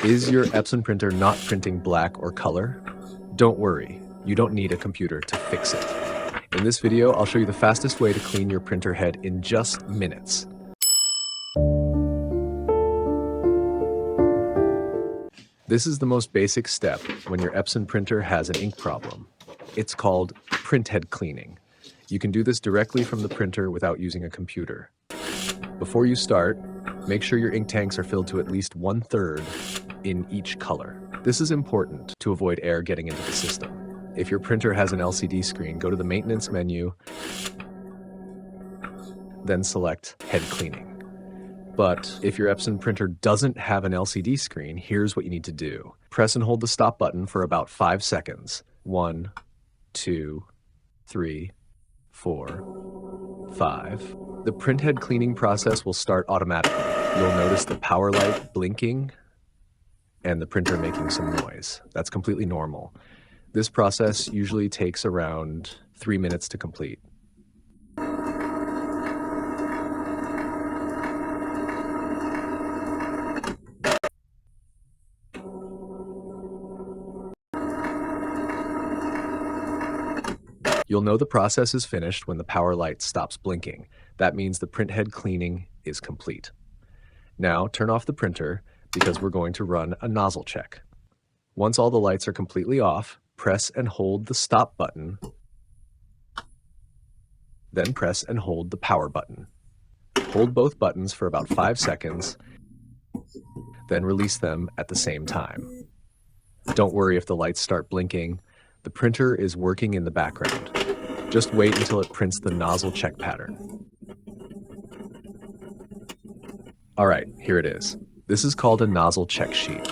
Is your Epson printer not printing black or color? Don't worry, you don't need a computer to fix it. In this video, I'll show you the fastest way to clean your printer head in just minutes. This is the most basic step when your Epson printer has an ink problem. It's called print head cleaning. You can do this directly from the printer without using a computer. Before you start, make sure your ink tanks are filled to at least 1/3 in each color. This is important to avoid air getting into the system. If your printer has an LCD screen, go to the maintenance menu, then select head cleaning. But if your Epson printer doesn't have an LCD screen, here's what you need to do. Press and hold the stop button for about 5 seconds. 1, 2, 3, 4, 5. The print head cleaning process will start automatically. You'll notice the power light blinking and the printer making some noise. That's completely normal. This process usually takes around 3 minutes to complete. You'll know the process is finished when the power light stops blinking. That means the print head cleaning is complete. Now turn off the printer because we're going to run a nozzle check. Once all the lights are completely off, press and hold the stop button, then press and hold the power button. Hold both buttons for about 5 seconds, then release them at the same time. Don't worry if the lights start blinking. The printer is working in the background. Just wait until it prints the nozzle check pattern. All right, here it is. This is called a nozzle check sheet.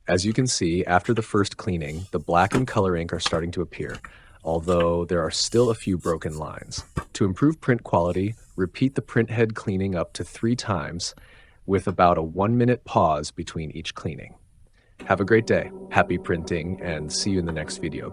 As you can see, after the first cleaning, the black and color ink are starting to appear, although there are still a few broken lines. To improve print quality, repeat the print head cleaning up to 3 times with about a 1-minute pause between each cleaning. Have a great day, happy printing, and see you in the next video.